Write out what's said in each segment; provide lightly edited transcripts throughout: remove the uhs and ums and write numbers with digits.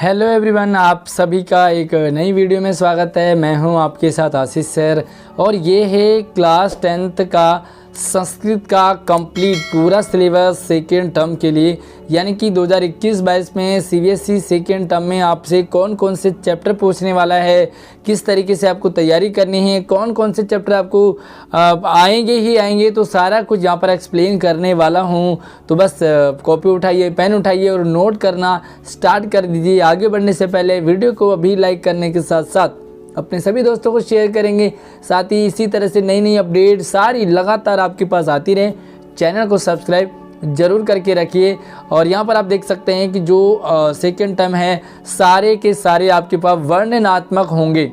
Hello everyone, आप सभी का एक नई वीडियो में स्वागत है। मैं हूं आपके साथ आशीष सर और ये है क्लास 10th का संस्कृत का कंप्लीट पूरा सिलेबस सेकेंड टर्म के लिए, यानी कि 2021-22 में सीबीएसई सेकेंड टर्म में आपसे कौन कौन से चैप्टर पूछने वाला है, किस तरीके से आपको तैयारी करनी है, कौन कौन से चैप्टर आपको आएंगे, तो सारा कुछ यहाँ पर एक्सप्लेन करने वाला हूँ। तो बस कॉपी उठाइए, पेन उठाइए और नोट करना स्टार्ट कर दीजिए। आगे बढ़ने से पहले वीडियो को अभी लाइक करने के साथ साथ अपने सभी दोस्तों को शेयर करेंगे। साथ ही इसी तरह से नई नई अपडेट सारी लगातार आपके पास आती रहे। चैनल को सब्सक्राइब जरूर करके रखिए। और यहाँ पर आप देख सकते हैं कि जो सेकेंड टर्म है सारे के सारे आपके पास वर्णनात्मक होंगे।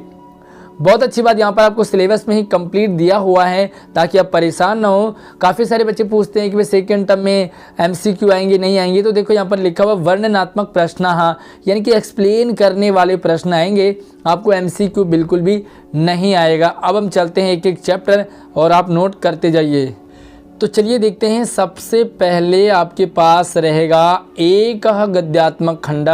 बहुत अच्छी बात, यहाँ पर आपको सिलेबस में ही कंप्लीट दिया हुआ है ताकि आप परेशान ना हो। काफ़ी सारे बच्चे पूछते हैं कि भाई सेकेंड टर्म में एमसीक्यू आएंगे नहीं आएंगे, तो देखो यहाँ पर लिखा हुआ वर्णनात्मक प्रश्न, हाँ यानी कि एक्सप्लेन करने वाले प्रश्न आएंगे, आपको एमसीक्यू बिल्कुल भी नहीं आएगा। अब हम चलते हैं एक एक चैप्टर और आप नोट करते जाइए। तो चलिए देखते हैं। सबसे पहले आपके पास रहेगा एक गद्यात्मक खंड,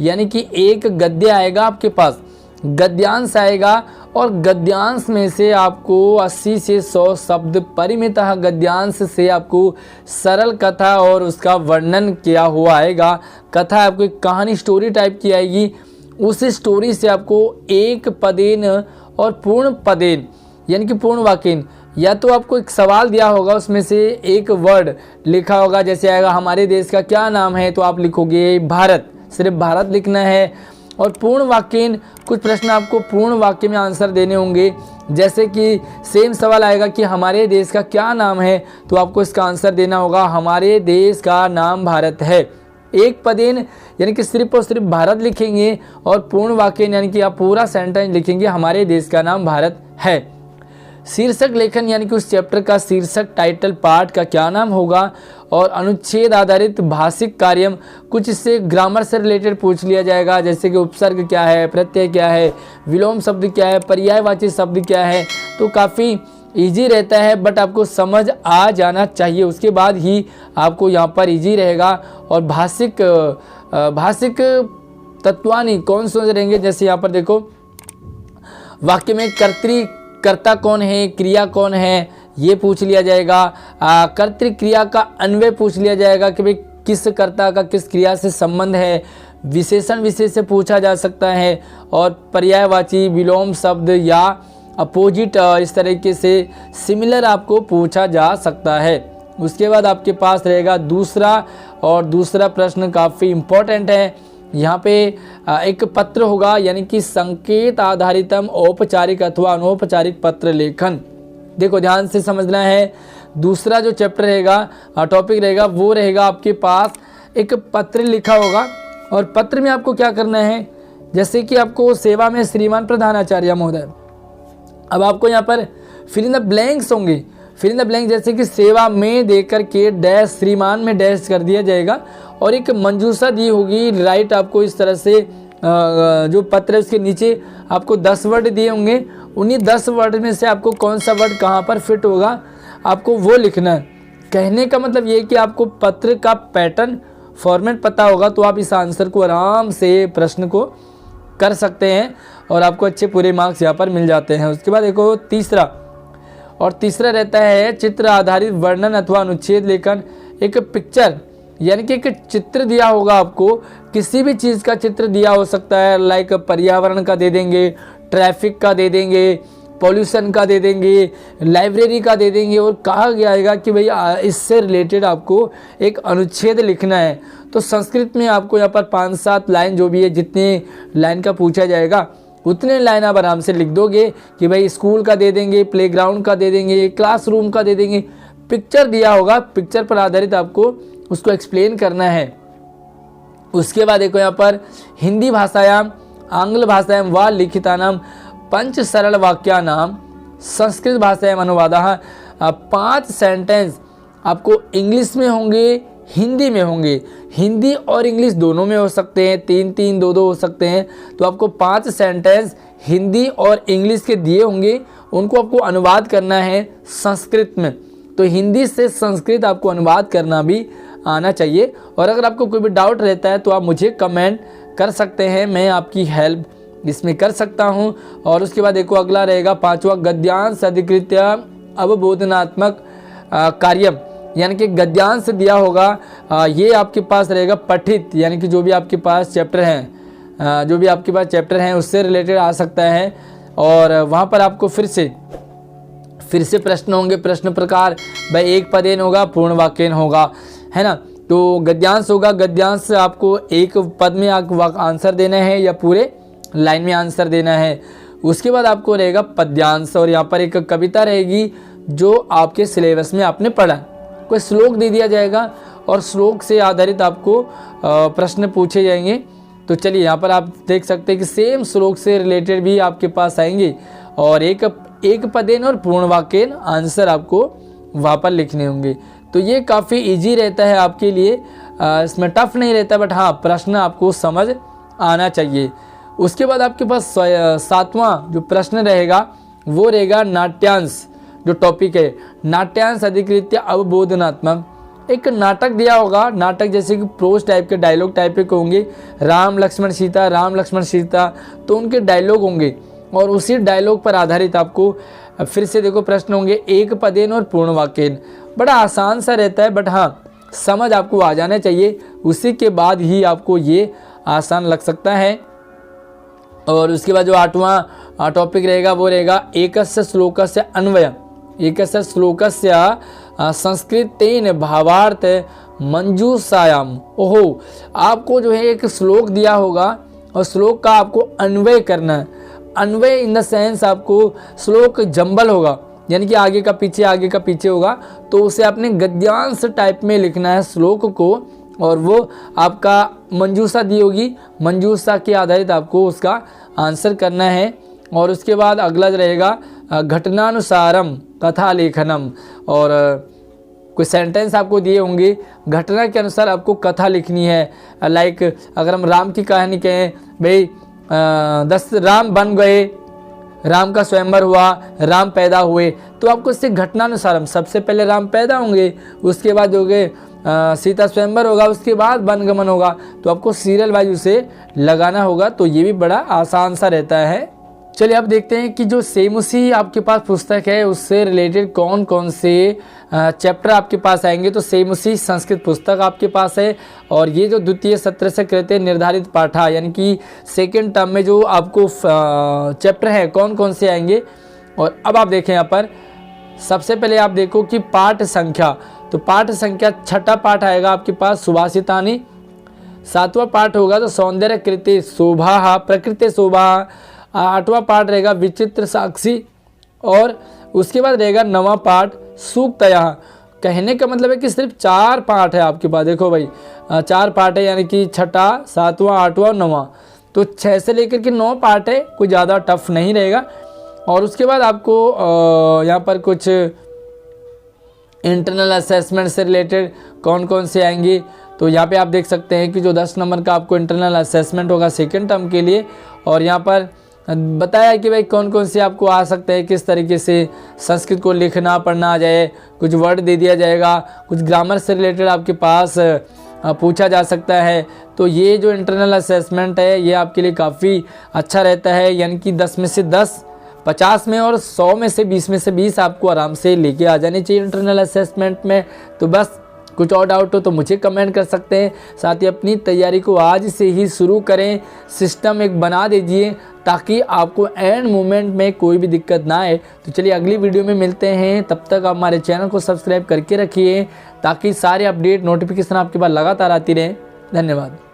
यानी कि एक गद्य आएगा आपके पास, गद्यांश आएगा और गद्यांश में से आपको 80 से 100 शब्द परिमित गद्यांश से आपको सरल कथा और उसका वर्णन किया हुआ आएगा। कथा आपको एक कहानी स्टोरी टाइप की आएगी। उस स्टोरी से आपको एक पदेन और पूर्ण पदेन यानी कि पूर्ण वाक्य, या तो आपको एक सवाल दिया होगा उसमें से एक वर्ड लिखा होगा, जैसे आएगा हमारे देश का क्या नाम है, तो आप लिखोगे भारत, सिर्फ भारत लिखना है। और पूर्ण वाक्य, कुछ प्रश्न आपको पूर्ण वाक्य में आंसर देने होंगे, जैसे कि सेम सवाल आएगा कि हमारे देश का क्या नाम है, तो आपको इसका आंसर देना होगा हमारे देश का नाम भारत है। एक पदेन यानी कि सिर्फ और सिर्फ भारत लिखेंगे और पूर्ण वाक्य यानी कि आप पूरा सेंटेंस लिखेंगे हमारे देश का नाम भारत है। शीर्षक लेखन यानी कि उस चैप्टर का शीर्षक टाइटल पार्ट का क्या नाम होगा। और अनुच्छेद आधारित भाषिक कार्य, कुछ इससे ग्रामर से रिलेटेड पूछ लिया जाएगा, जैसे कि उपसर्ग क्या है, प्रत्यय क्या है, विलोम शब्द क्या है, पर्यायवाची शब्द क्या है। तो काफ़ी इजी रहता है, बट आपको समझ आ जाना चाहिए, उसके बाद ही आपको यहाँ पर इजी रहेगा। और भाषिक तत्वानी कौन से रहेंगे, जैसे यहाँ पर देखो वाक्य में कर्ता कौन है, क्रिया कौन है, ये पूछ लिया जाएगा। कर्तृक्रिया का अन्वय पूछ लिया जाएगा कि भाई किस कर्ता का किस क्रिया से संबंध है। विशेषण विशेष से पूछा जा सकता है। और पर्यायवाची, विलोम शब्द या अपोजिट, इस तरीके से सिमिलर आपको पूछा जा सकता है। उसके बाद आपके पास रहेगा दूसरा प्रश्न काफ़ी इम्पोर्टेंट है। यहाँ पे एक पत्र होगा, यानी कि संकेत आधारितम औपचारिक अथवा अनौपचारिक पत्र लेखन। देखो ध्यान से समझना है। दूसरा जो चैप्टर रहेगा, टॉपिक रहेगा, वो रहेगा आपके पास एक पत्र लिखा होगा। और पत्र में आपको क्या करना है, जैसे कि आपको सेवा में श्रीमान प्रधानाचार्य महोदय, अब आपको यहाँ पर फिल इन द ब्लैंक्स होंगे। फिल इन द ब्लैंक जैसे कि सेवा में देकर के डैश, श्रीमान में डैश कर दिया जाएगा और एक मंजूषा दी होगी, राइट। आपको इस तरह से जो पत्र है उसके नीचे आपको 10 वर्ड दिए होंगे। उन्हीं 10 वर्ड में से आपको कौन सा वर्ड कहाँ पर फिट होगा, आपको वो लिखना है। कहने का मतलब ये कि आपको पत्र का पैटर्न फॉर्मेट पता होगा, तो आप इस आंसर को आराम से प्रश्न को कर सकते हैं और आपको अच्छे पूरे मार्क्स यहाँ पर मिल जाते हैं। उसके बाद देखो तीसरा रहता है चित्र आधारित वर्णन अथवा अनुच्छेद लेखन। एक पिक्चर यानी कि एक चित्र दिया होगा आपको, किसी भी चीज़ का चित्र दिया हो सकता है, लाइक पर्यावरण का दे देंगे, ट्रैफिक का दे देंगे, पॉल्यूशन का दे देंगे, लाइब्रेरी का दे देंगे, और कहा गया है कि भाई इससे रिलेटेड आपको एक अनुच्छेद लिखना है। तो संस्कृत में आपको यहाँ पर 5-7 लाइन, जो भी है जितने लाइन का पूछा जाएगा उतने लाइन आप आराम से लिख दोगे कि भाई स्कूल का दे देंगे, प्लेग्राउंड का दे देंगे, क्लासरूम का दे देंगे। पिक्चर दिया होगा, पिक्चर पर आधारित आपको उसको एक्सप्लेन करना है। उसके बाद देखो यहाँ पर हिंदी भाषायाम, आंग्ल भाषायाम व लिखितानाम पंच सरल वाक्यानाम संस्कृत भाषायाम अनुवादः। 5 सेंटेंस आपको इंग्लिश में होंगे, हिंदी में होंगे। हिंदी और इंग्लिश दोनों में हो सकते हैं, 3-3, 2-2 हो सकते हैं। तो आपको 5 सेंटेंस हिंदी और इंग्लिश के दिए होंगे, उनको आपको अनुवाद करना है संस्कृत में। तो हिंदी से संस्कृत आपको अनुवाद करना भी आना चाहिए। और अगर आपको कोई भी डाउट रहता है तो आप मुझे कमेंट कर सकते हैं, मैं आपकी हेल्प इसमें कर सकता हूँ। और उसके बाद देखो अगला रहेगा 5वां, गद्यांश अधिकृत्य अवबोधनात्मक कार्य, यानी कि गद्यांश दिया होगा, ये आपके पास रहेगा पठित, यानी कि जो भी आपके पास चैप्टर हैं उससे रिलेटेड आ सकता है। और वहाँ पर आपको फिर से प्रश्न होंगे, प्रश्न प्रकार भाई एक पदेन होगा, पूर्ण वाक्यन होगा, है ना। तो गद्यांश होगा, गद्यांश आपको एक पद में आंसर देना है या पूरे लाइन में आंसर देना है। उसके बाद आपको रहेगा पद्यांश, और यहाँ पर एक कविता रहेगी जो आपके सिलेबस में आपने पढ़ा, कोई श्लोक दे दिया जाएगा और श्लोक से आधारित आपको प्रश्न पूछे जाएंगे। तो चलिए यहाँ पर आप देख सकते हैं कि सेम श्लोक से रिलेटेड भी आपके पास आएंगे, और एक पदेन और पूर्ण वाक्यन आंसर आपको वहाँ पर लिखने होंगे। तो ये काफ़ी इजी रहता है आपके लिए, इसमें टफ नहीं रहता, बट हाँ प्रश्न आपको समझ आना चाहिए। उसके बाद आपके पास 7वां जो प्रश्न रहेगा वो रहेगा नाट्यांश, जो टॉपिक है नाट्यांश अधिकृत्य अवबोधनात्मक। एक नाटक दिया होगा, नाटक जैसे कि प्रोज टाइप के, डायलॉग टाइप के होंगे, राम लक्ष्मण सीता, तो उनके डायलॉग होंगे और उसी डायलॉग पर आधारित आपको फिर से देखो प्रश्न होंगे, एक पदेन और पूर्ण वाक्यन। बड़ा आसान सा रहता है, बट हाँ समझ आपको आ जाना चाहिए, उसी के बाद ही आपको ये आसान लग सकता है। और उसके बाद जो 8वां टॉपिक रहेगा वो रहेगा एकस्य श्लोकस्य अन्वय, एकस्य श्लोकस्य संस्कृतेन भावार्थ मंजूषायाम। ओहो, आपको जो है एक श्लोक दिया होगा और श्लोक का आपको अन्वय करना है। अन्वय इन द सेंस आपको श्लोक जंबल होगा, यानी कि आगे का पीछे होगा, तो उसे आपने गद्यांश टाइप में लिखना है श्लोक को, और वो आपका मंजूषा दी होगी, मंजूषा के आधारित आपको उसका आंसर करना है। और उसके बाद अगला रहेगा घटनानुसारम कथा लेखनम, और कोई सेंटेंस आपको दिए होंगे, घटना के अनुसार आपको कथा लिखनी है। लाइक अगर हम राम की कहानी कहें, भाई 10 राम बन गए, राम का स्वयंवर हुआ, राम पैदा हुए, तो आपको इससे घटनानुसारम, सबसे पहले राम पैदा होंगे, उसके बाद हो गए सीता स्वयंवर होगा, उसके बाद वनगमन होगा, तो आपको सीरियल वाइज उसे लगाना होगा। तो ये भी बड़ा आसान सा रहता है। चलिए अब देखते हैं कि जो सेम उसी आपके पास पुस्तक है उससे रिलेटेड कौन कौन से चैप्टर आपके पास आएंगे। तो सेम उसी संस्कृत पुस्तक आपके पास है, और ये जो द्वितीय सत्र से कृत्य निर्धारित पाठा, यानी कि सेकेंड टर्म में जो आपको चैप्टर है कौन कौन से आएंगे। और अब आप देखें यहाँ पर सबसे पहले आप देखो कि पाठ संख्या, तो पाठ संख्या 6ठा पाठ आएगा आपके पास सुभाषितानि, 7वां पाठ होगा तो सौंदर्य कृति शोभा प्रकृति शोभा, 8वां पाठ रहेगा विचित्र साक्षी, और उसके बाद रहेगा 9वां पाठ सूक्तया। कहने का मतलब है कि सिर्फ 4 पाठ है आपके पास, देखो भाई 4 पाठ है, यानी कि 6ठा 7वां 8वां 9वां, तो 6 से लेकर के 9 पाठ है, कोई ज़्यादा टफ नहीं रहेगा। और उसके बाद आपको यहाँ पर कुछ इंटरनल असेसमेंट से रिलेटेड कौन कौन से आएंगे। तो यहाँ पे आप देख सकते हैं कि जो 10 नंबर का आपको इंटरनल असेसमेंट होगा सेकेंड टर्म के लिए, और यहाँ पर बताया कि भाई कौन कौन से आपको आ सकते हैं, किस तरीके से संस्कृत को लिखना पढ़ना आ जाए, कुछ वर्ड दे दिया जाएगा, कुछ ग्रामर से रिलेटेड आपके पास पूछा जा सकता है। तो ये जो इंटरनल असेसमेंट है ये आपके लिए काफ़ी अच्छा रहता है, यानी कि 10 में से 10, 50 में और 100 में से 20 में से 20 आपको आराम से लेके आ जाने चाहिए इंटरनल असेसमेंट में। तो बस कुछ और डाउट हो तो मुझे कमेंट कर सकते हैं। साथ ही अपनी तैयारी को आज से ही शुरू करें, सिस्टम एक बना दीजिए ताकि आपको एंड मोमेंट में कोई भी दिक्कत ना आए। तो चलिए अगली वीडियो में मिलते हैं, तब तक आप हमारे चैनल को सब्सक्राइब करके रखिए ताकि सारे अपडेट नोटिफिकेशन आपके पास लगातार आती रहे। धन्यवाद।